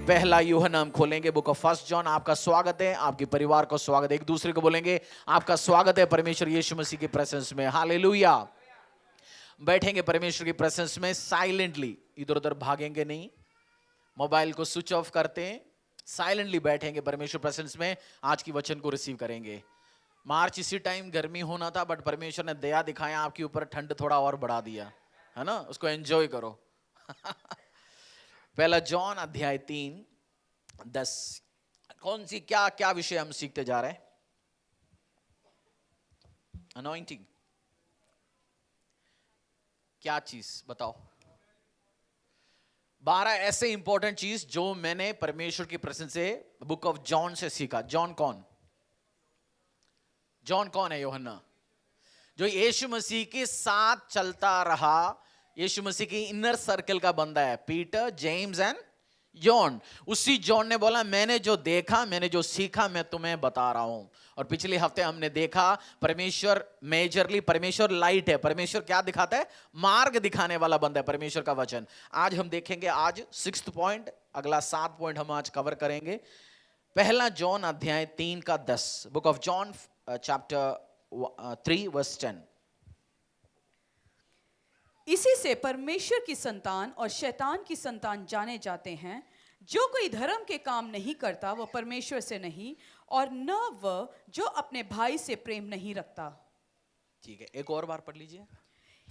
पहला यूहन्ना हम खोलेंगे, बुक ऑफ फर्स्ट जॉन। आपका स्वागत है, आपके परिवार को स्वागत है। एक दूसरे को बोलेंगे आपका स्वागत है परमेश्वर यीशु मसीह की प्रेजेंस में। हालेलुया। बैठेंगे परमेश्वर की प्रेजेंस में साइलेंटली, इधर उधर भागेंगे नहीं, मोबाइल को स्विच ऑफ करते हैं, साइलेंटली बैठेंगे परमेश्वर प्रेजेंस में। आज की वचन को रिसीव करेंगे। मार्च इसी टाइम गर्मी होना था, बट परमेश्वर ने दया दिखाया आपके ऊपर, ठंड थोड़ा और बढ़ा दिया है ना, उसको एंजॉय करो। पहला जॉन अध्याय 3:10। कौन सी क्या क्या विषय हम सीखते जा रहे हैं? अनॉइंटिंग। क्या चीज बताओ? 12 ऐसे इंपॉर्टेंट चीज जो मैंने परमेश्वर की प्रेजेंस से, बुक ऑफ जॉन से सीखा। जॉन कौन? जॉन कौन है? यूहन्ना, जो यीशु मसीह के साथ चलता रहा, यीशु मसीह की इनर सर्कल का बंदा है। Peter, James and John. उसी जॉन ने बोला मैंने जो देखा, मैंने जो सीखा, मैं तुम्हें बता रहा हूं। और पिछले हफ्ते हमने देखा परमेश्वर मेजरली, परमेश्वर लाइट है। परमेश्वर क्या दिखाता है? मार्ग दिखाने वाला बंदा है परमेश्वर का वचन। आज हम देखेंगे, आज 6th पॉइंट, अगला 7 पॉइंट हम आज कवर करेंगे। पहला जॉन अध्याय 3:10, book of John chapter 3 verse 10। इसी से परमेश्वर की संतान और शैतान की संतान जाने जाते हैं। जो कोई धर्म के काम नहीं करता वह परमेश्वर से नहीं, और न वह जो अपने भाई से प्रेम नहीं रखता। ठीक है, एक और बार पढ़ लीजिए।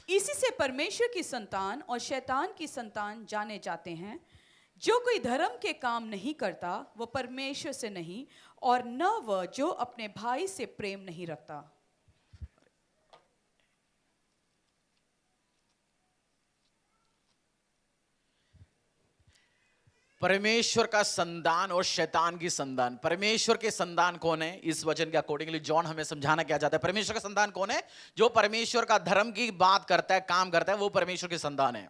इसी से परमेश्वर की संतान और शैतान की संतान जाने जाते हैं। जो कोई धर्म के काम नहीं करता वह परमेश्वर से नहीं, और न वह जो अपने भाई से प्रेम नहीं रखता। परमेश्वर का संतान और शैतान की संतान। परमेश्वर के संतान कौन है? इस वचन के अकॉर्डिंगली जॉन हमें समझाना क्या चाहता है। परमेश्वर का संतान कौन है? जो परमेश्वर का धर्म की बात करता है, काम करता है, वो परमेश्वर के संतान है।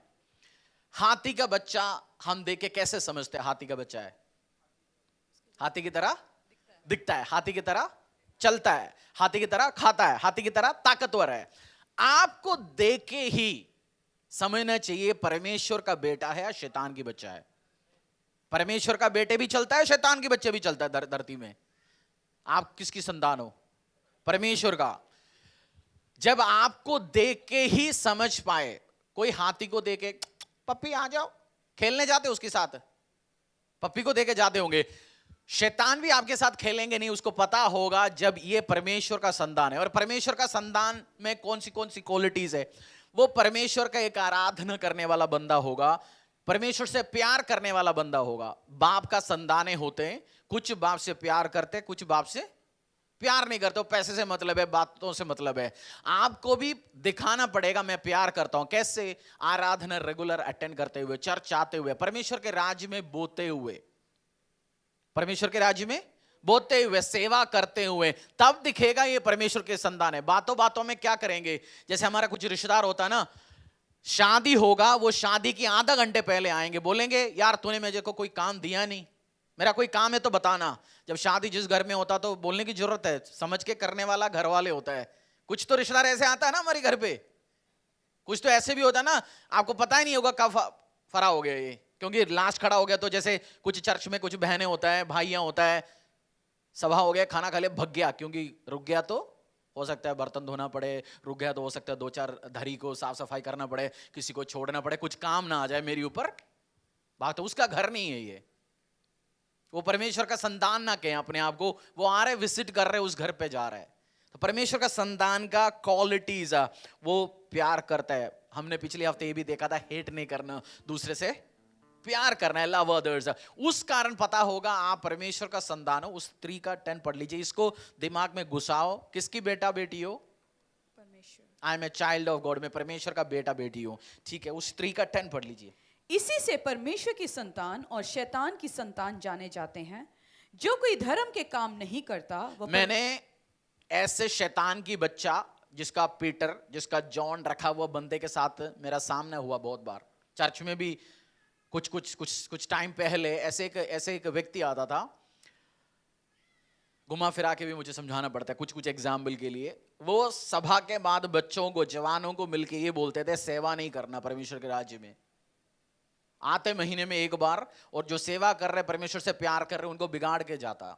हाथी का बच्चा हम देख के कैसे समझते हैं हाथी का बच्चा है? हाथी की तरह दिखता है, हाथी की तरह चलता है, हाथी की तरह खाता है, हाथी की तरह ताकतवर है। आपको देख के ही समझना चाहिए परमेश्वर का बेटा है या शैतान की बच्चा है। परमेश्वर का बेटे भी चलता है, शैतान के बच्चे भी चलता है धरती में। आप किसकी संतान हो? परमेश्वर का। जब आपको देख के ही समझ पाए, कोई हाथी को देख के पप्पी आ जाओ, खेलने जाते उसके साथ, पप्पी को देके जाते होंगे। शैतान भी आपके साथ खेलेंगे नहीं, उसको पता होगा जब ये परमेश्वर का संतान है। और परमेश्वर का संतान में कौन सी क्वालिटीज है? वो परमेश्वर का एक आराधना करने वाला बंदा होगा, परमेश्वर से प्यार करने वाला बंदा होगा। बाप का संताने होते हैं, कुछ बाप से प्यार करते, कुछ बाप से प्यार नहीं करते। पैसे से मतलब है, बातों से मतलब है। आपको भी दिखाना पड़ेगा मैं प्यार करता हूं। कैसे? आराधना रेगुलर अटेंड करते हुए, चर्च आते हुए, परमेश्वर के राज्य में बोते हुए, परमेश्वर के राज्य में बोते हुए, सेवा करते हुए, तब दिखेगा ये परमेश्वर के संतान है। बातों बातों में क्या करेंगे? जैसे हमारा कुछ रिश्तेदार होता है ना, शादी होगा, वो शादी की आधा घंटे पहले आएंगे, बोलेंगे यार तूने मुझे को कोई काम दिया नहीं, मेरा कोई काम है तो बताना। जब शादी जिस घर में होता तो बोलने की जरूरत है, समझ के करने वाला घर वाले होता है। कुछ तो रिश्तेदार ऐसे आता है ना हमारे घर पे, कुछ तो ऐसे भी होता है ना, आपको पता ही नहीं होगा कब फरा हो गया ये, क्योंकि लास्ट खड़ा हो गया। तो जैसे कुछ चर्च में कुछ बहनें होता है, भाइयां होता है, सभा हो गया, खाना खा लिया, भग गया, क्योंकि रुक गया तो हो सकता है बर्तन धोना पड़े, रुक गया तो हो सकता है 2-4 धरी को साफ सफाई करना पड़े, किसी को छोड़ना पड़े, कुछ काम ना आ जाए मेरी ऊपर। बात तो उसका घर नहीं है ये, वो परमेश्वर का संतान ना कहें अपने आप को, वो आ रहे विजिट कर रहे, उस घर पे जा रहा है। तो परमेश्वर का संतान का क्वालिटीज, वो प्यार करता है। हमने पिछले हफ्ते ये भी देखा था, हेट नहीं करना, दूसरे से प्यार करना है, लव अदर्स। उस कारण पता होगा आप परमेश्वर का संतान हो। उस 3 का 10 पढ़ लीजिए, इसको दिमाग में घुसाओ। किसकी बेटा बेटी हो? परमेश्वर। I am a child of God, मैं परमेश्वर का बेटा बेटी हूं। ठीक है, उस 3 का 10 पढ़ लीजिए। इसी से परमेश्वर की संतान और शैतान की संतान जाने जाते हैं। जो कोई धर्म के काम नहीं करता वह मैंने ऐसे शैतान की बच्चा, जिसका पीटर, जिसका जॉन रखा हुआ बंदे के साथ मेरा सामना हुआ बहुत बार। चर्च में भी कुछ टाइम पहले ऐसे एक व्यक्ति आता था, घुमा फिरा के भी मुझे समझाना पड़ता है कुछ एग्जाम्पल के लिए। वो सभा के बाद बच्चों को, जवानों को मिलके ये बोलते थे सेवा नहीं करना परमेश्वर के राज्य में। आते महीने में एक बार, और जो सेवा कर रहे, परमेश्वर से प्यार कर रहे, उनको बिगाड़ के जाता,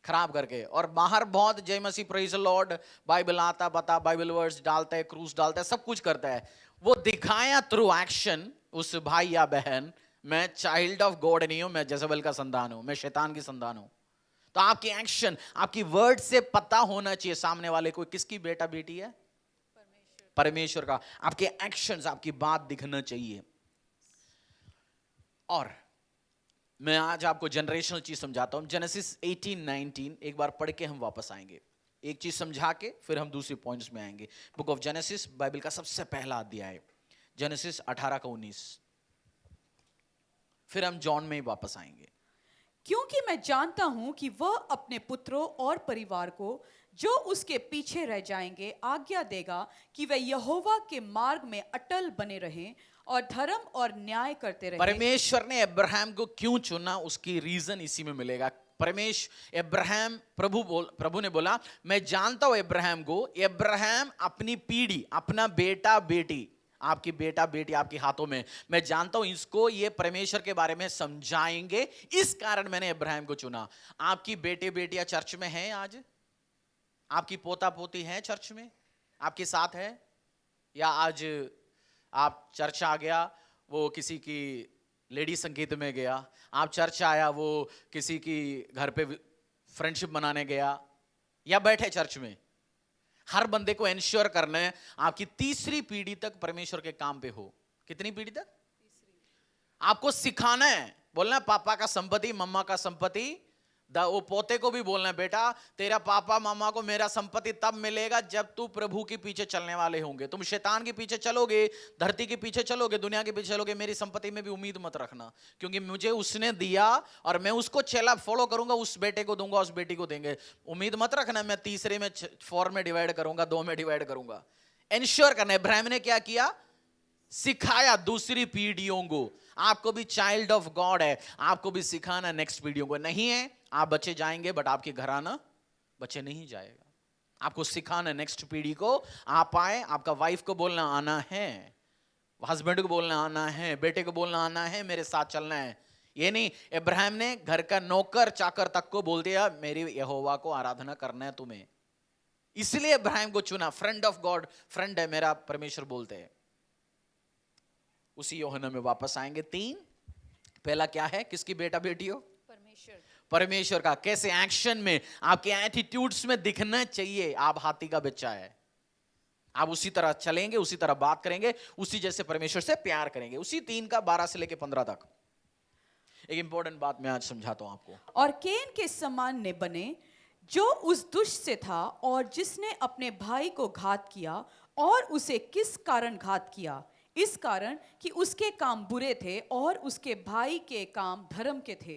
खराब करके। और बाहर बहुत जय मसीह, प्रेज द लॉर्ड, बाइबल आता बता, बाइबल वर्ड्स डालता है, क्रूस डालता है, सब कुछ करता है। वो दिखाया थ्रू एक्शन उस भाई या बहन, मैं चाइल्ड ऑफ गॉड नहीं हूं, मैं जज़ेबेल का संतान हूं, मैं शैतान की संतान हूं। तो आपकी एक्शन, आपकी वर्ड से पता होना चाहिए सामने वाले को किसकी बेटा बेटी है, परमेश्वर का। आपके एक्शंस, आपकी बात दिखना चाहिए। और मैं आज आपको जनरेशनल चीज समझाता हूं। जेनेसिस 18-19 एक बार पढ़ के हम वापस आएंगे, एक चीज समझा के फिर हम दूसरे पॉइंट्स में आएंगे। बुक ऑफ जेनेसिस, बाइबल का सबसे पहला अध्याय, जेनेसिस 18-19। फिर हम जॉन में ही वापस आएंगे। क्योंकि मैं जानता हूं कि वह अपने पुत्रों और परिवार को जो उसके पीछे रह जाएंगे आज्ञा देगा कि वे यहोवा के मार्ग में अटल बने रहें और धर्म और न्याय करते रहें। परमेश्वर ने अब्राहम को क्यों चुना, उसकी रीजन इसी में मिलेगा। प्रभु ने बोला, मैं जानता हूं अब्राहम को, अब्राहम अपनी पीढ़ी, अपना बेटा बेटी, आपकी बेटा बेटी आपके हाथों में, मैं जानता हूं इसको ये परमेश्वर के बारे में समझाएंगे, इस कारण मैंने अब्राहम को चुना। आपकी बेटे बेटियां चर्च में हैं आज? आपकी पोता पोती है चर्च में, आपके साथ है? या आज आप चर्च आ गया, वो किसी की लेडी संगीत में गया, आप चर्च आया, वो किसी की घर पे फ्रेंडशिप बनाने गया, या बैठे चर्च में? हर बंदे को एंश्योर करना है आपकी तीसरी पीढ़ी तक परमेश्वर के काम पे हो। कितनी पीढ़ी तक? आपको सिखाना है, बोलना है पापा का संपत्ति, मम्मा का संपत्ति। वो पोते को भी बोलना है, बेटा तेरा पापा मामा को मेरा संपत्ति तब मिलेगा जब तू प्रभु के पीछे चलने वाले होंगे। तुम शैतान के पीछे चलोगे, धरती के पीछे चलोगे, दुनिया के पीछे चलोगे, मेरी संपत्ति में भी उम्मीद मत रखना, क्योंकि मुझे उसने दिया और मैं उसको चला फॉलो करूंगा, उस बेटे को दूंगा, उस बेटी को देंगे। उम्मीद मत रखना मैं तीसरे में 4 में डिवाइड करूंगा, 2 में डिवाइड करूंगा। एंश्योर करना है। इब्राहिम ने क्या किया? सिखाया दूसरी पीढ़ियों को। आपको भी चाइल्ड ऑफ गॉड है, आपको भी सिखाना नेक्स्ट पीढ़ियों को। नहीं है आप बच्चे जाएंगे, बट आपके घराना बच्चे नहीं जाएगा। आपको सिखाना नेक्स्ट पीढ़ी को। आप आए, आपका वाइफ को बोलना आना है, हस्बैंड को बोलना आना है, बेटे को बोलना आना है, मेरे साथ चलना है। ये नहीं, इब्राहिम ने घर का नौकर चाकर तक को बोल दिया, मेरी यहोवा को आराधना करना है तुम्हें। इसलिए इब्राहिम को चुना। फ्रेंड ऑफ गॉड, फ्रेंड है मेरा परमेश्वर बोलते हैं। उसी यूहन्ना में वापस आएंगे। 3 पहला क्या है? किसकी बेटा बेटी हो? परमेश्वर। परमेश्वर का। कैसे? एक्शन में, आपके एटीट्यूड्स में दिखना चाहिए आप हाथी का बच्चा है। आप उसी तरह चलेंगे, उसी तरह बात करेंगे, उसी जैसे परमेश्वर से प्यार करेंगे। उसी 3 का 12 से लेकर 15 तक। एक इंपॉर्टेंट बात मैं आज समझाता हूं आपको। और केन के समान ने बने जो उस दुष्ट से था और जिसने अपने भाई को घात किया। और उसे किस कारण घात किया? इस कारण कि उसके काम बुरे थे और उसके भाई के काम धर्म के थे।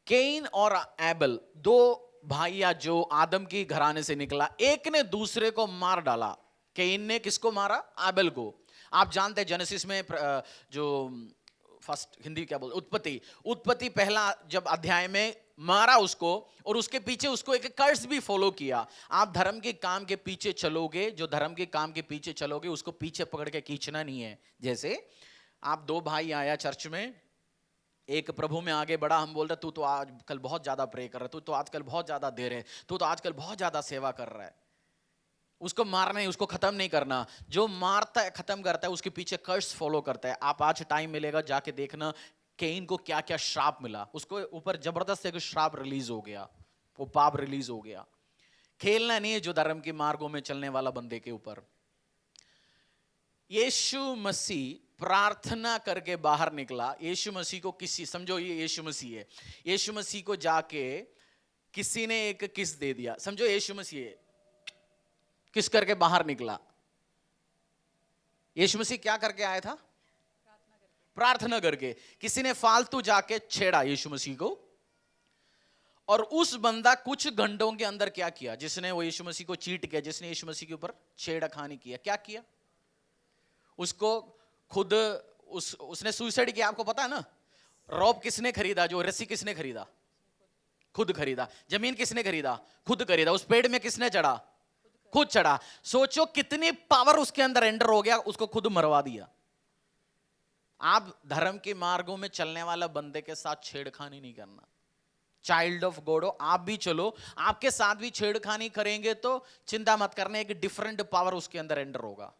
केन और एबल, 2 भाइया जो आदम की घराने से निकला, एक ने दूसरे को मार डाला। केन ने किसको मारा? एबल को। आप जानते हैं जेनेसिस में जो फर्स्ट हिंदी क्या बोलते, उत्पत्ति पहला जब अध्याय में मारा उसको, और उसके पीछे उसको एक कर्स भी फॉलो किया। आप धर्म के काम के पीछे चलोगे, जो धर्म के काम के पीछे चलोगे उसको पीछे पकड़ के खींचना नहीं है। जैसे आप 2 भाई आया चर्च में, एक प्रभु में आगे बढ़ा, हम बोल रहे तू तो आजकल बहुत ज्यादा प्रे कर रहा है, तू तो आजकल बहुत ज्यादा दे रहे, तू तो आजकल बहुत ज्यादा सेवा कर रहा है। उसको मारना है, उसको खत्म नहीं करना। जो मारता है, खत्म करता है, उसके पीछे कर्स फॉलो करता है। आप आज टाइम मिलेगा जाके देखना केन को क्या क्या श्राप मिला। उसको ऊपर जबरदस्त एक श्राप रिलीज हो गया, वो पाप रिलीज हो गया। खेलना नहीं है जो धर्म के मार्गों में चलने वाला बंदे के ऊपर। यीशु मसीह प्रार्थना करके बाहर निकला। यीशु मसीह को किसी, समझो ये यीशु मसीह है, यीशु मसीह को जाके किसी ने एक किस दे दिया, समझो यीशु मसीह है, किस करके बाहर निकला। यीशु मसीह क्या करके आया था? प्रार्थना करके। किसी ने फालतू जाके छेड़ा यीशु मसीह को, और उस बंदा कुछ घंटों के अंदर क्या किया? जिसने वो यीशु मसीह को चीट किया, जिसने यीशु मसीह के ऊपर छेड़खानी किया, क्या किया? उसको खुद उसने सुसाइड किया। आपको पता है ना, रॉब किसने खरीदा? जो रस्सी किसने खरीदा? खुद खरीदा। जमीन किसने खरीदा? खुद खरीदा। उस पेड़ में किसने चढ़ा? खुद चढ़ा। सोचो कितनी पावर उसके अंदर एंटर हो गया, उसको खुद मरवा दिया। आप धर्म के मार्गों में चलने वाला बंदे के साथ छेड़खानी नहीं करना। चाइल्ड ऑफ गॉड हो, आप भी चलो, आपके साथ भी छेड़खानी करेंगे तो चिंता मत करना, एक डिफरेंट पावर उसके अंदर एंटर होगा।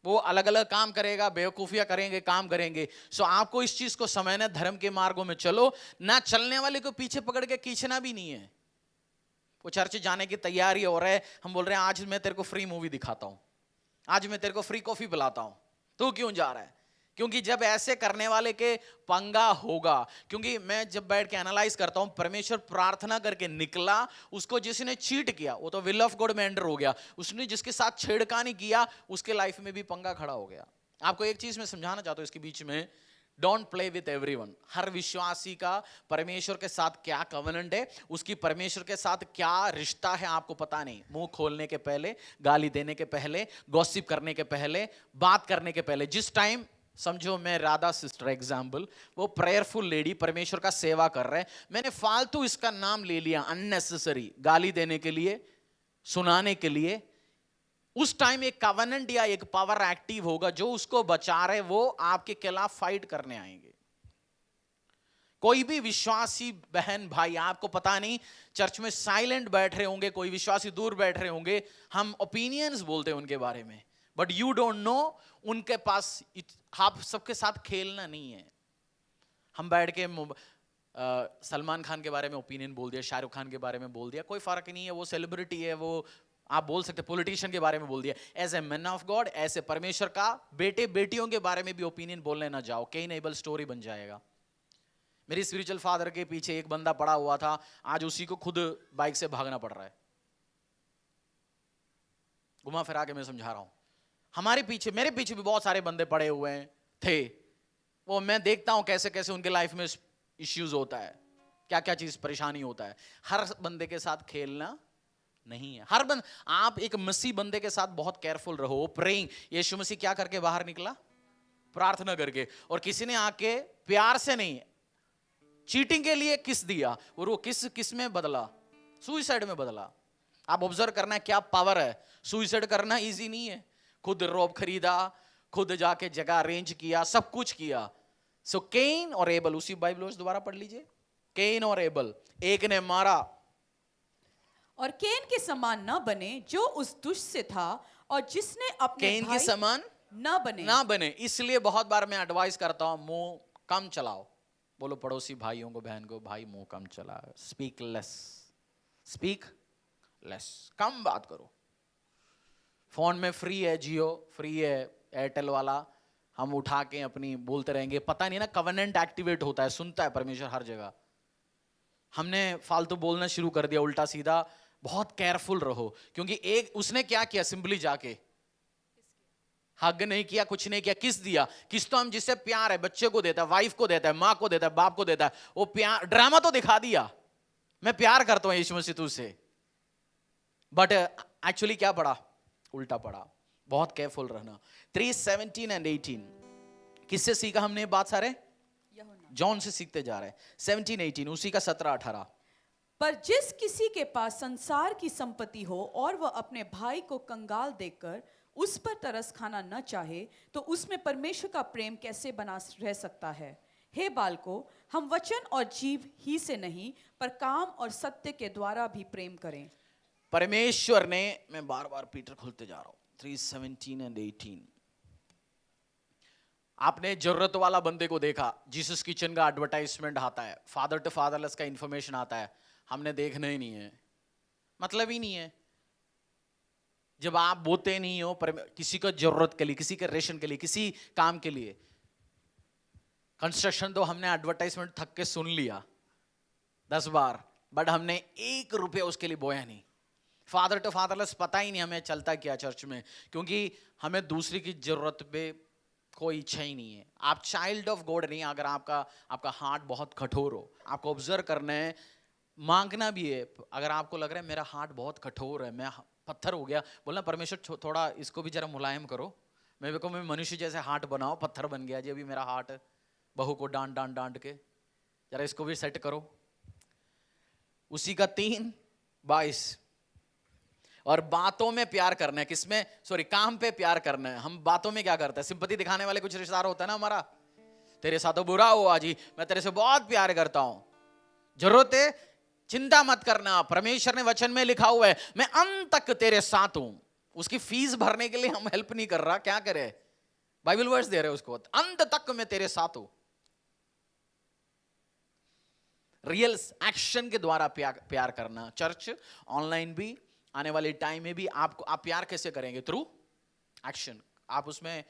वो अलग अलग काम करेगा, बेवकूफियां करेंगे, काम करेंगे। सो आपको इस चीज को समझना, धर्म के मार्गों में चलो, ना चलने वाले को पीछे पकड़ के खींचना भी नहीं है। वो चर्च जाने की तैयारी हो रहा है, हम बोल रहे हैं आज मैं तेरे को फ्री मूवी दिखाता हूं, आज मैं तेरे को फ्री कॉफी पिलाता हूं, तू क्यों जा रहा है? क्योंकि जब ऐसे करने वाले के पंगा होगा, क्योंकि मैं जब बैठ के एनालाइज करता हूं, परमेश्वर प्रार्थना करके निकला, उसको जिसने चीट किया वो तो विल ऑफ गॉड में एंटर हो गया, उसने जिसके साथ छेड़खानी किया उसके लाइफ में भी पंगा खड़ा हो गया। आपको एक चीज मैं समझाना चाहता हूं इसके बीच में, डोंट प्ले विथ एवरीवन। हर विश्वासी का परमेश्वर के साथ क्या कवनेंट है, उसकी परमेश्वर के साथ क्या रिश्ता है आपको पता नहीं। मुंह खोलने के पहले, गाली देने के पहले, गॉसिप करने के पहले, बात करने के पहले, जिस टाइम समझो मैं राधा सिस्टर एग्जाम्पल, वो प्रेयरफुल लेडी परमेश्वर का सेवा कर रहे हैं, मैंने फालतू इसका नाम ले लिया अननेसेसरी, गाली देने के लिए, सुनाने के लिए, उस टाइम एक कवनेंट या एक पावर एक्टिव होगा जो उसको बचा रहे, वो आपके खिलाफ फाइट करने आएंगे। कोई भी विश्वासी बहन भाई, आपको पता नहीं, चर्च में साइलेंट बैठ रहे होंगे, कोई विश्वासी दूर बैठ रहे होंगे, हम ओपिनियंस बोलते हैं उनके बारे में, बट यू डोंट नो उनके पास, आप सबके साथ खेलना नहीं है। हम बैठ के सलमान खान के बारे में ओपिनियन बोल दिया, शाहरुख खान के बारे में बोल दिया, कोई फर्क नहीं है, वो सेलिब्रिटी है, वो आप बोल सकते, पॉलिटिशियन के बारे में बोल दिया। As a man of God, ऐसे परमेश्वर का बेटे बेटियों के बारे में भी ओपिनियन बोलने ना जाओ, कहीं नेबल स्टोरी बन जाएगा। मेरी स्पिरिचुअल फादर के पीछे एक बंदा पड़ा हुआ था, आज उसी को खुद बाइक से भागना पड़ रहा है। घुमा फिरा के मैं समझा रहा हूं, हमारे पीछे, मेरे पीछे भी बहुत सारे बंदे पड़े हुए थे, वो मैं देखता हूं कैसे कैसे उनके लाइफ में इश्यूज होता है, क्या क्या चीज परेशानी होता है। हर बंदे के साथ खेलना नहीं है। हर आप एक मसीह बंदे के साथ बहुत केयरफुल रहो। प्रेइंग, यीशु मसीह क्या करके बाहर निकला? प्रार्थना करके, और किसी ने आके प्यार से नहीं, चीटिंग के लिए किस दिया, और वो किस में बदला? सुइसाइड में बदला। आप ऑब्जर्व करना है क्या पावर है। सुइसाइड करना इजी नहीं है, खुद रोब खरीदा, खुद जाके जगह अरेंज किया, सब कुछ किया। सो केन और एबल, उसी बाइबल दोबारा पढ़ लीजिए, केन और एबल, एक ने मारा, और केन के समान न बने जो उस दुष्ट से था, और जिसने अपने केन के भाई समान ना बने। इसलिए बहुत बार मैं एडवाइस करता हूं, मुंह कम चलाओ। बोलो पड़ोसी भाइयों को, बहन को, भाई मुंह कम चला, स्पीक लेस, कम बात करो। फोन में फ्री है जियो, फ्री है एयरटेल वाला, हम उठा के अपनी बोलते रहेंगे, पता नहीं ना कवेनेंट एक्टिवेट होता है, सुनता है परमेश्वर हर जगह। हमने फालतू बोलना शुरू कर दिया उल्टा सीधा। बहुत केयरफुल रहो, क्योंकि एक उसने क्या किया, सिंपली जाके हग नहीं किया, कुछ नहीं किया, किस दिया? किस तो हम जिससे प्यार है, बच्चे को देता है, वाइफ को देता है, माँ को देता है, बाप को देता है, वो प्यार ड्रामा तो दिखा दिया, मैं प्यार करता हूं यीशु मसीह तुझसे, बट एक्चुअली क्या पड़ा? उल्टा पड़ा। बहुत केयरफुल रहना। 3:17 and 18 किससे सीखा हमने ये बात? सारे जॉन से सीखते जा रहे हैं। 17-18 उसी का 17-18। पर जिस किसी के पास संसार की संपत्ति हो और वह अपने भाई को कंगाल देखकर उस पर तरस खाना न चाहे, तो उसमें परमेश्वर का प्रेम कैसे बना रह सकता है? हे बालकों, हम वचन और जीव ही से नहीं, पर काम और सत्य के द्वारा भी प्रेम करें। परमेश्वर ने, मैं बार बार पीटर खोलते जा रहा हूं, 3:17 and 18। आपने जरूरत वाला बंदे को देखा, जीसस किचन का एडवर्टाइजमेंट आता है, फादर टू फादरलेस का इंफॉर्मेशन आता है, हमने देखना ही नहीं है, मतलब ही नहीं है। जब आप बोते नहीं हो किसी को जरूरत के लिए, किसी के रेशन के लिए, किसी काम के लिए, कंस्ट्रक्शन तो हमने एडवर्टाइजमेंट थक के सुन लिया 10 बार, बट हमने 1 रुपया उसके लिए बोया नहीं। फादर टू फादरलेस पता ही नहीं हमें चलता क्या चर्च में, क्योंकि हमें दूसरी की जरूरत पे कोई इच्छा ही नहीं है। आप चाइल्ड ऑफ गॉड नहीं, अगर आपका हार्ट बहुत कठोर हो, आपको ऑब्जर्व करना है, मांगना भी है। अगर आपको लग रहा है मेरा हार्ट बहुत कठोर है, मैं पत्थर हो गया, बोलना परमेश्वर थोड़ा इसको भी जरा मुलायम करो, मेरे को मैं मनुष्य जैसे हार्ट बनाओ, पत्थर बन गया जी अभी मेरा हार्ट, बहू को डांट के जरा इसको भी सेट करो। उसी का 3:22 और बातों में प्यार करना है। किसमें? सॉरी, काम पे प्यार करना है। हम बातों में क्या करते हैं? सिंपैथी दिखाने वाले कुछ रिश्तेदार होता है ना हमारा, तेरे साथ तो बुरा हुआ जी, मैं तेरे से बहुत प्यार करता हूं। जरूरत है, चिंता मत करना, परमेश्वर ने वचन में लिखा हुआ है मैं अंत तक तेरे साथ हूं। उसकी फीस भरने के लिए हम हेल्प नहीं कर रहा, क्या करे, बाइबल वर्स दे रहे उसको, अंत तक मैं तेरे साथ हूं। रियल एक्शन के द्वारा प्यार करना। चर्च ऑनलाइन भी, आने वाले टाइम में भी आप प्यार कैसे करेंगे? Through action. आप उसमें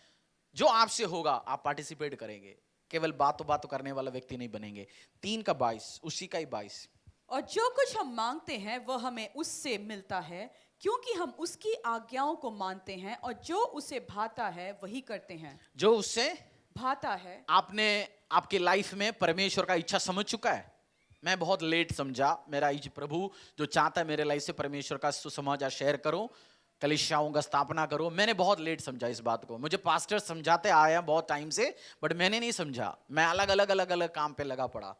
जो आपसे होगा आप पार्टिसिपेट करेंगे, केवल बातों करने वाला व्यक्ति नहीं बनेंगे। 3:22, उसी का ही 22। और जो कुछ हम मांगते हैं वह हमें उससे मिलता है, क्योंकि हम उसकी आज्ञाओं को मानते हैं और जो उसे भाता है वही करते हैं। जो उससे भाता है। आपने आपके लाइफ में परमेश्वर का इच्छा समझ चुका है? मैं बहुत लेट समझा। मेरा इस प्रभु जो चाहता है मेरे लाइफ से परमेश्वर का सुसमाचार शेयर करूं, कलीसियाओं का स्थापना करो, मैंने बहुत लेट समझा इस बात को। मुझे पास्टर समझाते आया बहुत टाइम से, बट मैंने नहीं समझा। मैं अलग अलग काम पे लगा पड़ा।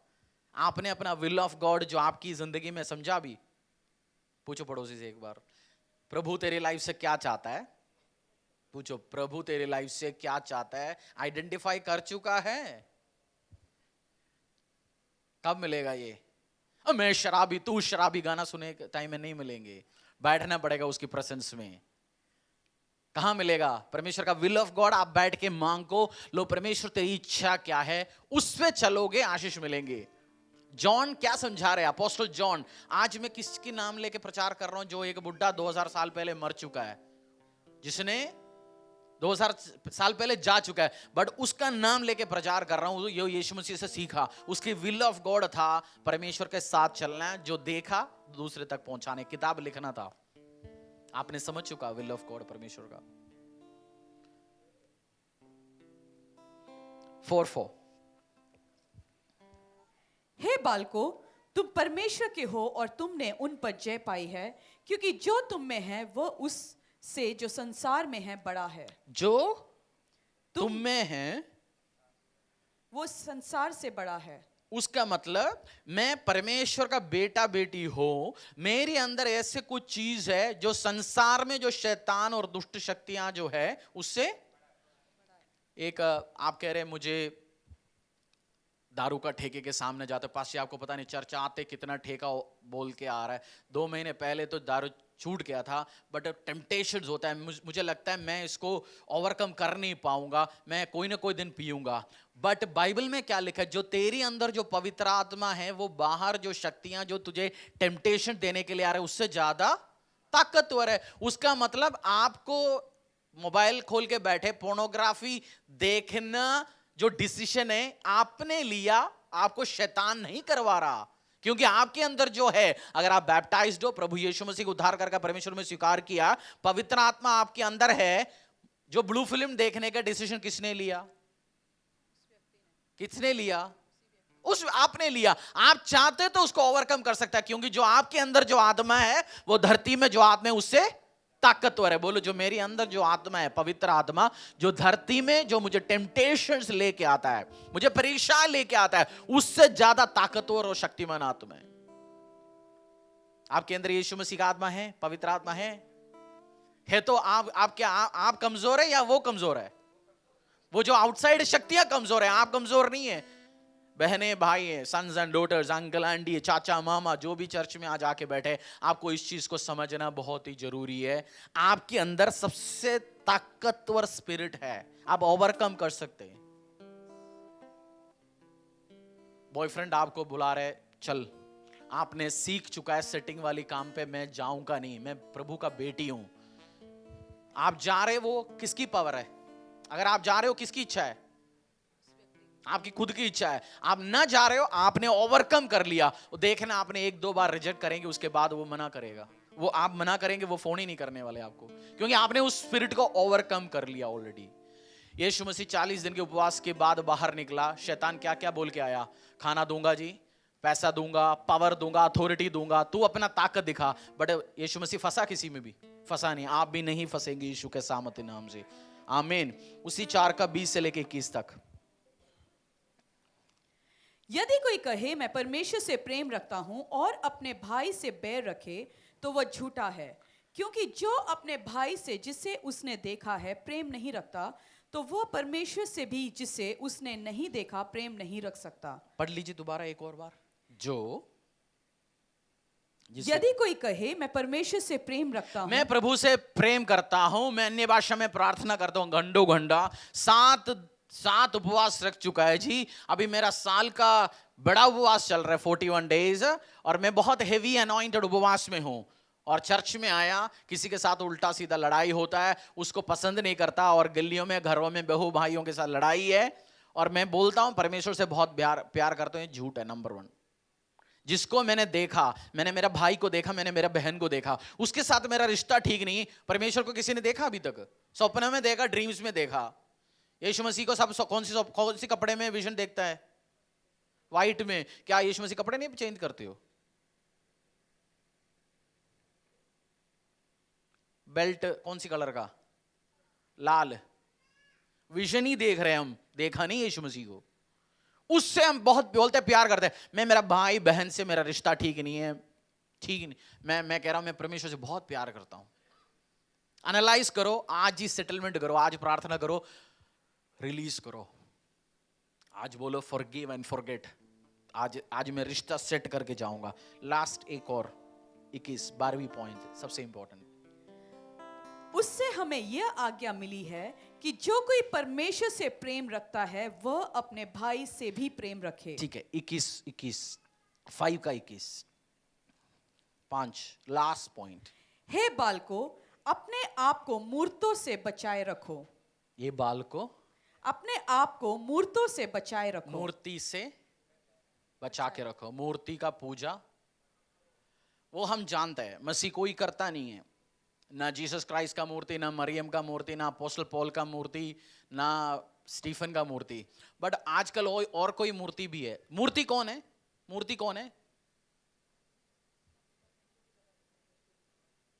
आपने अपना विल ऑफ गॉड जो आपकी जिंदगी में समझा भी? पूछो पड़ोसी से एक बार, प्रभु तेरी लाइफ से क्या चाहता है? पूछो, प्रभु तेरी लाइफ से क्या चाहता है? आइडेंटिफाई कर चुका है? कब मिलेगा ये? मैं शराबी, तू शराबी गाना सुने टाइम में नहीं मिलेंगे, बैठना पड़ेगा उसकी प्रेजेंस में। कहां मिलेगा? परमेश्वर का विल ऑफ गॉड आप बैठ के मांगो, लो परमेश्वर तेरी इच्छा क्या है, उस पे चलोगे, आशीष मिलेंगे। जॉन क्या समझा रहे हैं? Apostle John. आज मैं किसकी नाम लेके प्रचार कर रहा हूं? जो एक बुढ़ा 2000 साल पहले मर चुका है, जिसने 2000 साल पहले जा चुका है, बट उसका नाम लेके प्रचार कर रहा हूं। ये यीशु मसीह से सीखा। उसकी विल ऑफ गॉड था परमेश्वर के साथ चलना, जो देखा दूसरे तक पहुंचाने, किताब लिखना था। आपने समझ चुका विल ऑफ गॉड परमेश्वर का। 4:4। हे बालकों, तुम परमेश्वर के हो और तुमने उन पर जय पाई है, क्योंकि जो तुम में है वह उससे जो संसार में है बड़ा है। जो तुम में है वो संसार से बड़ा है। उसका मतलब मैं परमेश्वर का बेटा बेटी हो, मेरे अंदर ऐसे कुछ चीज है जो संसार में, जो शैतान और दुष्ट शक्तियां जो है उससे। एक आप कह रहे हैं मुझे दारू का ठेके के सामने जाते, पास से आपको पता नहीं चर्चा आते कितना ठेका बोल के आ रहा है। 2 महीने पहले तो दारू छूट गया था, बट टेम्पटेशंस होता है। मुझे लगता है मैं इसको ओवरकम कर नहीं पाऊंगा, मैं कोई ना कोई दिन पीऊंगा। बट बाइबल में क्या लिखा है? जो तेरी अंदर जो पवित्र आत्मा है, वो बाहर जो शक्तियां जो तुझे टेम्पटेशन देने के लिए आ रहे हैं उससे ज्यादा ताकतवर है। उसका मतलब आपको मोबाइल खोल के बैठे पोर्नोग्राफी देखना जो डिसीजन है आपने लिया, आपको शैतान नहीं करवा रहा, क्योंकि आपके अंदर जो है, अगर आप बैप्टाइज्ड हो, प्रभु यीशु मसीह को उद्धार करके परमेश्वर में स्वीकार किया, पवित्र आत्मा आपके अंदर है। जो ब्लू फिल्म देखने का डिसीजन किसने लिया? किसने लिया? उस आपने लिया। आप चाहते तो उसको ओवरकम कर सकता है, क्योंकि जो आपके अंदर जो आत्मा है वो धरती में जो आत्मा है उससे ताकतवर है। बोलो, जो मेरी अंदर जो आत्मा है, पवित्र आत्मा, जो धरती में जो मुझे टेम्पटेशंस लेके आता है, मुझे परीक्षा लेके आता है, उससे ज्यादा ताकतवर और शक्तिमान आत्मा है। आपके अंदर यीशु मसीह का आत्मा है, पवित्र आत्मा है तो आप क्या आप कमजोर है या वो कमजोर है? वो जो आउटसाइड शक्तियां कमजोर है, आप कमजोर नहीं है। बहने भाई है, sons and daughters, uncle aunty, चाचा मामा, जो भी चर्च में आज आके बैठे, आपको इस चीज को समझना बहुत ही जरूरी है। आपके अंदर सबसे ताकतवर स्पिरिट है, आप ओवरकम कर सकते हैं। बॉयफ्रेंड आपको बुला रहे, चल, आपने सीख चुका है सेटिंग वाली काम पे, मैं जाऊंगा नहीं, मैं प्रभु का बेटी हूं। आप जा रहे, वो किसकी पावर है? अगर आप जा रहे हो, किसकी इच्छा है? आपकी खुद की इच्छा है। आप ना जा रहे हो, आपने ओवरकम कर लिया। देखना, आपने 1-2 बार रिजेक्ट करेंगे, उसके बाद वो मना करेगा। वो आप मना करेंगे, वो फोन ही नहीं करने वाले आपको, क्योंकि आपने उस स्पिरिट को ओवरकम कर लिया ऑलरेडी। यीशु मसीह 40 दिन के उपवास के बाद बाहर निकला। शैतान क्या क्या बोल के आया? खाना दूंगा जी, पैसा दूंगा, पावर दूंगा, अथॉरिटी दूंगा, तू अपना ताकत दिखा। बट यीशु मसीह फंसा? किसी में भी फंसा नहीं। आप भी नहीं फंसेंगे यीशु के सामर्थ्य नाम से, आमीन। उसी 4:20 से लेके 21 तक। यदि कोई कहे मैं परमेश्वर से प्रेम रखता हूं और अपने भाई से बैर रखे, तो वह झूठा है, क्योंकि जो अपने भाई से जिसे उसने देखा है प्रेम नहीं रखता, तो वह परमेश्वर से भी जिसे उसने नहीं देखा प्रेम नहीं रख सकता। पढ़ लीजिए दोबारा एक और बार। जो जिसे यदि कोई कहे मैं परमेश्वर से प्रेम रखता हूं, मैं प्रभु से प्रेम करता हूं, मैं अन्य भाषा में प्रार्थना करता हूं घंटों घंटा, सात उपवास रख चुका है जी, अभी मेरा साल का बड़ा उपवास चल रहा है 41 डेज, और मैं बहुत हेवी अनॉइंटेड उपवास में हूं, और चर्च में आया, किसी के साथ उल्टा सीधा लड़ाई होता है, उसको पसंद नहीं करता, और गलियों में घरों में बहू भाइयों के साथ लड़ाई है, और मैं बोलता हूं परमेश्वर से बहुत प्यार करता हूं, झूठ है नंबर 1। जिसको मैंने देखा, मैंने मेरा भाई को देखा, मैंने मेरा बहन को देखा, उसके साथ मेरा रिश्ता ठीक नहीं। परमेश्वर को किसी ने देखा अभी तक? सपने में देखा, ड्रीम्स में देखा। यीशु मसीह को सब कौन सी कपड़े में विजन देखता है? व्हाइट में। क्या यीशु मसीह कपड़े नहीं चेंज करते हो? बेल्ट कौन सी कलर का? लाल। विजन ही देख रहे हैं हम, देखा नहीं यीशु मसीह को। उससे हम बहुत बोलते प्यार करते हैं। मैं मेरा भाई बहन से मेरा रिश्ता ठीक नहीं है, ठीक नहीं, मैं कह रहा हूं मैं परमेश्वर से बहुत प्यार करता हूं। एनालाइज करो, आज ही सेटलमेंट करो, आज प्रार्थना करो, रिलीज करो, आज बोलो फॉरगिव एंड फॉरगेट। आज मैं रिश्ता सेट करके जाऊंगा। लास्ट एक और 21 12वीं पॉइंट सबसे इंपॉर्टेंट। उससे हमें यह आज्ञा मिली है कि जो कोई परमेश्वर से प्रेम रखता है वह अपने भाई से भी प्रेम रखे। ठीक है, 21 5 का 21 5 लास्ट पॉइंट। हे बालकों, अपने आप को मूर्तों से बचाए रखो। ये बाल को अपने आप को मूर्तों से बचाए रखो। मूर्ति से बचा के रखो। मूर्ति का पूजा वो हम जानते हैं, मसीह कोई करता नहीं है। ना जीसस क्राइस्ट का मूर्ति, ना मरियम का मूर्ति, ना अपोस्टल पॉल का मूर्ति, ना स्टीफन का मूर्ति। बट आजकल और कोई मूर्ति भी है। मूर्ति कौन है? मूर्ति कौन है?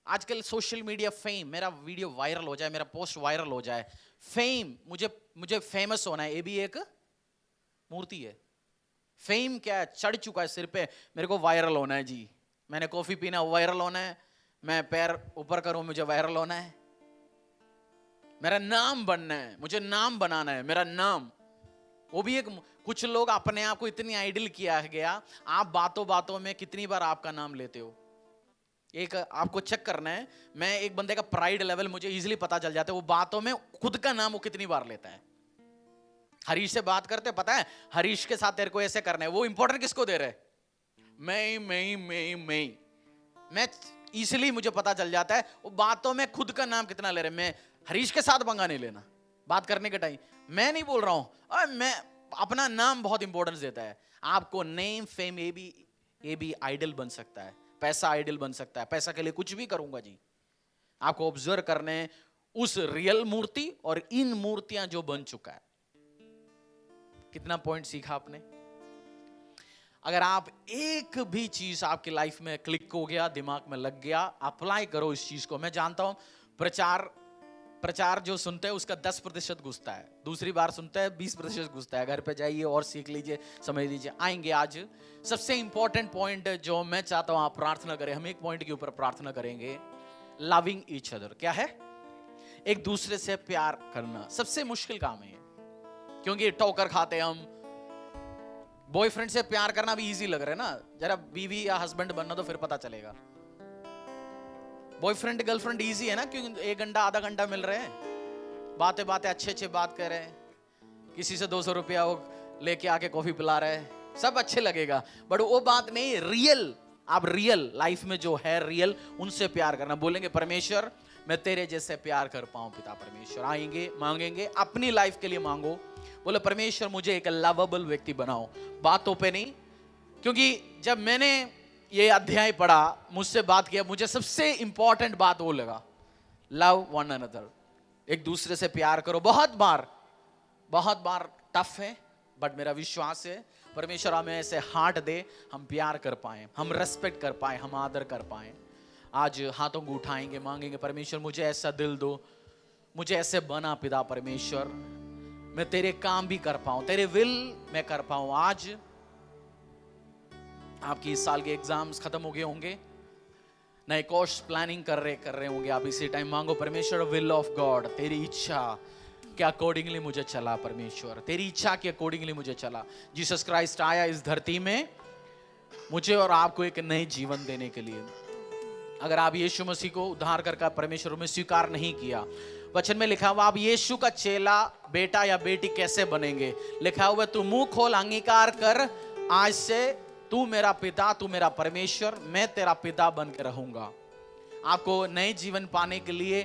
आजकल सोशल मीडिया फेम, मेरा वीडियो वायरल हो जाए, मेरा पोस्ट वायरल हो जाए, फेम, मुझे फेमस होना है, ये भी एक मूर्ति है। फेम क्या है? चढ़ चुका है सिर पे, मेरे को वायरल होना है जी। मैंने कॉफी पीना, वायरल होना है। मैं पैर ऊपर करूं, मुझे वायरल होना है। मेरा नाम बनना है, मुझे नाम बनाना है, मेरा नाम। वो भी एक, कुछ लोग अपने आप को इतनी आइडल किया गया। आप बातों बातों में कितनी बार आपका नाम लेते हो? एक आपको चेक करना है। मैं एक बंदे का प्राइड लेवल मुझे इजीली पता चल जाता है, वो बातों में खुद का नाम वो कितनी बार लेता है। हरीश से बात करते, पता है हरीश के साथ तेरे को ऐसे करना है, वो इंपॉर्टेंट किसको दे रहे? मैं इसलिए मुझे पता चल जाता है वो बातों में खुद का नाम कितना ले रहे। मैं हरीश के साथ पंगा नहीं लेना बात करने के टाइम। मैं नहीं बोल रहा हूं, मैं अपना नाम बहुत इंपॉर्टेंस देता है। आपको नेम फेम ये भी आइडल बन सकता है, पैसा आइडल बन सकता है। पैसा के लिए कुछ भी करूंगा जी। आपको ऑब्जर्व करने उस रियल मूर्ति और इन मूर्तियां जो बन चुका है। कितना पॉइंट सीखा आपने? अगर आप एक भी चीज आपकी लाइफ में क्लिक हो गया, दिमाग में लग गया, अप्लाई करो इस चीज को। मैं जानता हूं प्रचार जो सुनते हैं उसका 10% घुसता है, दूसरी बार सुनते हैं 20% घुसता है। घर पे जाइए और सीख लीजिए, समझ लीजिए। आएंगे आज सबसे इंपॉर्टेंट पॉइंट जो मैं चाहता हूं आप प्रार्थना करें। हम एक पॉइंट के ऊपर प्रार्थना करेंगे, लविंग ईच अदर। क्या है? एक दूसरे से प्यार करना। सबसे मुश्किल काम है, क्योंकि टोकर खाते हम। बॉयफ्रेंड से प्यार करना भी इजी लग रहा है ना, जरा बीवी या हस्बैंड बनना तो फिर पता चलेगा। बॉयफ्रेंड गर्लफ्रेंड इजी है ना, क्योंकि 1 घंटा आधा घंटा मिल रहे हैं, बातें अच्छे बात कर रहे हैं, किसी से 200 रुपया वो लेके आके कॉफी पिला रहे हैं, सब अच्छे लगेगा। बट वो बात नहीं, रियल। आप रियल लाइफ में जो है रियल, उनसे प्यार करना। बोलेंगे परमेश्वर मैं तेरे जैसे प्यार कर पाऊं पिता परमेश्वर। आएंगे, मांगेंगे, अपनी लाइफ के लिए मांगो। बोले परमेश्वर मुझे एक लवेबल व्यक्ति बनाओ, बातों पे नहीं। क्योंकि जब मैंने ये अध्याय पढ़ा, मुझसे बात किया, मुझे सबसे इंपॉर्टेंट बात वो लगा, लव वन अनदर। एक दूसरे से प्यार करो। बहुत बार टफ है, बट मेरा विश्वास है परमेश्वर हमें ऐसे हार्ट दे, हम प्यार कर पाए, हम रेस्पेक्ट कर पाए, हम आदर कर पाए। आज हाथों को उठाएंगे, मांगेंगे परमेश्वर मुझे ऐसा दिल दो, मुझे ऐसे बना पिता परमेश्वर, मैं तेरे काम भी कर पाऊं, तेरे विल मैं कर पाऊं। आज आपकी इस साल के एग्जाम्स खत्म हो गए होंगे, नए कोर्स प्लानिंग कर रहे होंगे आप, इसी टाइम मांगो परमेश्वर विल ऑफ गॉड, तेरी इच्छा के अकॉर्डिंगली मुझे चला परमेश्वर, तेरी इच्छा के अकॉर्डिंगली मुझे चला। जीसस क्राइस्ट आया इस धरती में मुझे और आपको एक नए जीवन देने के लिए। अगर आप यीशु मसीह को उद्धार करके परमेश्वर में स्वीकार नहीं किया, वचन में लिखा हुआ आप यीशु का चेला बेटा या बेटी कैसे बनेंगे? लिखा हुआ तू मुंह खोल अंगीकार कर, आज से तू मेरा पिता, तू मेरा परमेश्वर, मैं तेरा पिता बन के रहूंगा। आपको नए जीवन पाने के लिए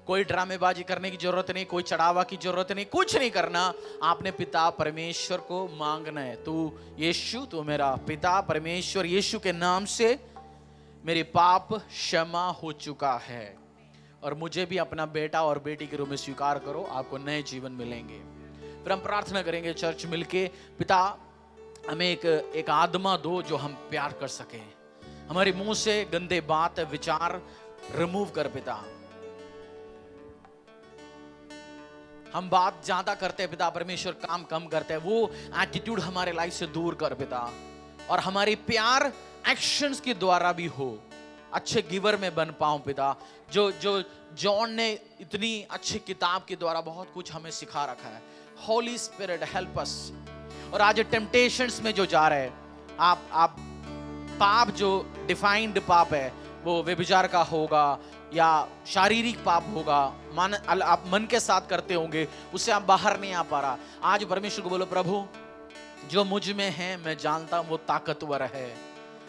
कोई ड्रामेबाजी करने की जरूरत नहीं, कोई चढ़ावा की जरूरत नहीं, कुछ नहीं करना। आपने पिता परमेश्वर को मांगना है, तू यीशु, तू मेरा पिता परमेश्वर, यीशु के नाम से मेरे पाप क्षमा हो चुका है और मुझे भी अपना बेटा और बेटी के रूप में स्वीकार करो, आपको नए जीवन मिलेंगे। फिर हम प्रार्थना करेंगे चर्च मिलके, पिता हमें एक आत्मा दो जो हम प्यार कर सके, हमारे मुंह से गंदे बात विचार रिमूव कर पिता। हम बात ज्यादा करते हैं पिता परमेश्वर, काम कम करते हैं, वो एटीट्यूड हमारे लाइफ से दूर कर पिता, और हमारी प्यार एक्शंस के द्वारा भी हो, अच्छे गिवर में बन पाऊं पिता। जो जॉन ने इतनी अच्छी किताब के द्वारा बहुत कुछ हमें सिखा रखा है। Holi spirit help us. और आज टेम्पटेशंस में जो जा रहे हैं आप पाप जो डिफाइंड पाप है वो व्यभिचार का होगा या शारीरिक पाप होगा, आप मन के साथ करते होंगे, उससे आप बाहर नहीं आ पा रहा। आज परमेश्वर को बोलो प्रभु जो मुझ में है मैं जानता हूं वो ताकतवर है,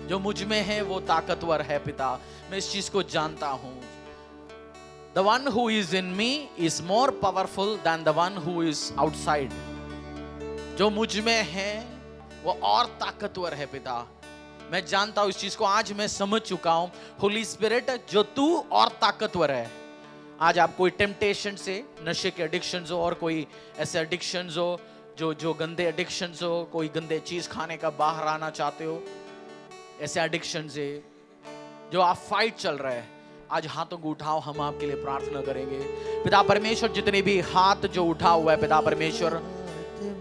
जो मुझ में है वो ताकतवर है पिता, मैं इस चीज को जानता हूं। The one who is in me is more powerful than the one who is outside. जो मुझ में है वो और ताकतवर है पिता, मैं जानता हूं इस चीज को, आज मैं समझ चुका हूं। होली स्पिरिट जो तू और ताकतवर है। आज आप कोई टेम्पटेशन से, नशे के एडिक्शंस हो और कोई ऐसे एडिक्शंस हो जो गंदे एडिक्शंस हो, कोई गंदे चीज खाने का बाहर आना चाहते हो, ऐसे एडिक्शन से जो आप फाइट चल रहा है, आज हाथों को उठाओ, हम आपके लिए प्रार्थना करेंगे। पिता परमेश्वर जितने भी हाथ जो उठा हुआ है पिता परमेश्वर,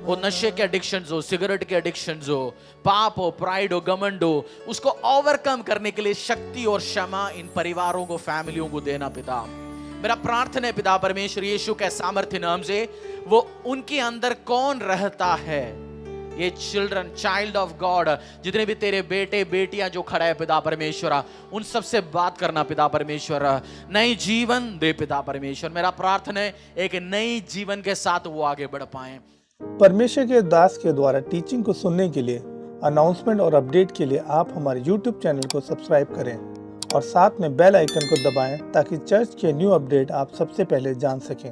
वो नशे के एडिक्शंस हो, सिगरेट के एडिक्शंस हो, पाप हो, प्राइड हो, घमंड हो, उसको ओवरकम करने के लिए शक्ति और क्षमा इन परिवारों को, फैमिलियों को देना पिता। मेरा प्रार्थना है पिता परमेश्वर यीशु के सामर्थ्य नाम से, वो उनके अंदर कौन रहता है, ये चिल्ड्रन, चाइल्ड ऑफ गॉड, जितने भी तेरे बेटे बेटियां जो खड़ा है पिता परमेश्वर, उन सबसे बात करना पिता परमेश्वर, नई जीवन दे पिता परमेश्वर। मेरा प्रार्थना है एक नई जीवन के साथ वो आगे बढ़ पाए। परमेश्वर के दास के द्वारा टीचिंग को सुनने के लिए, अनाउंसमेंट और अपडेट के लिए आप हमारे YouTube चैनल को सब्सक्राइब करें और साथ में बेल आइकन को दबाएं ताकि चर्च के न्यू अपडेट आप सबसे पहले जान सकें।